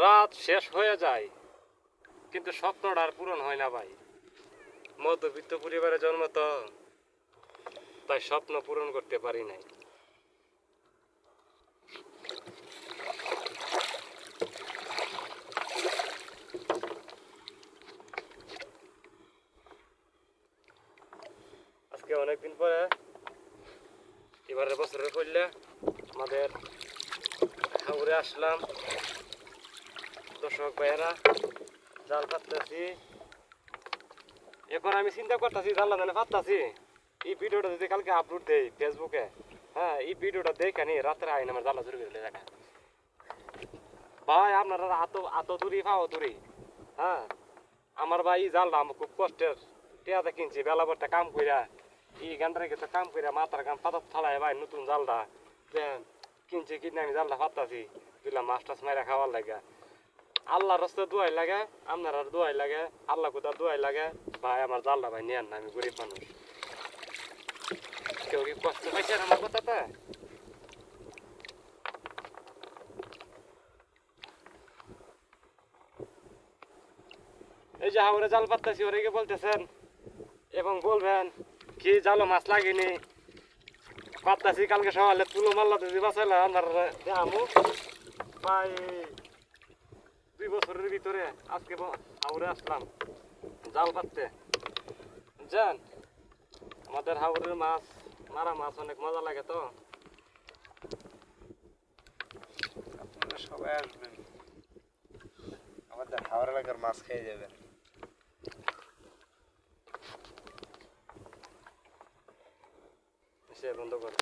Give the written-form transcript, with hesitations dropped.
রাত শেষ হয়ে যায় কিন্তু স্বপ্নটা আর পূরণ হয় না ভাই। মধ্যবিত্ত পরিবারে জন্ম তো, তাই স্বপ্ন পূরণ করতে পারি নাই। আজকে অনেকদিন পরে এবারের বছরের পড়লে আমাদের হাওরে আসলাম। দর্শক ভাইয়েরা, জাল পাততেছি। এখন আমি চিন্তা করতেছি জানলা জানে পাততাছি, এই ভিডিওটা যদি কালকে আপলোড দেই ফেসবুকে, হ্যাঁ এই ভিডিওটা দেখে নি রাত্রে আইন আমার জানলা চুরি করে দেখা। ভাই আপনারা আত দূরি পাও দূরি, হ্যাঁ আমার ভাই এই জালটা আমার খুব কষ্টের টিয়াতে কিনছি বেলা ভরটা কাম কইরা, এই গানটারে কিছু কাম কইরা মাথার গান পাতা ফালাই ভাই নতুন জালটা কিনছি, কিনে আমি জালটা পাততাছি দিলাম মাছ টাছ মাইরা খাওয়ার লাগে। আল্লাহর রাস্তায় দোয়াই লাগে, আপনার আর দোয়াই লাগে, আল্লাহ কোথাও দোয়াই লাগে। ভাই আমার জালটা ভাই নেন না, আমি গরিব মানুষ। কেউ কি কষ্ট পাইছেন আমার কথাতে? এই যে হাওরে জাল পাততেছি ওরে কি বলতেছেন এবং বলবেন কি জালো মাছ লাগেনি পাততাছি কালকে সকালে তুলো মাল্লা যদি বাঁচাইলাম আপনার আমু প্রায় 2 বছরের ভিতরে আজকে হাওরে আসলাম জাল পাততে। জান আমাদের হাওরের মাছ মারা মাছ অনেক মজা লাগে তো। আপনারা সবাই আসবেন, আমাদের হাওড় এলাকার মাছ খেয়ে যাবেন। সে বন্ধ করে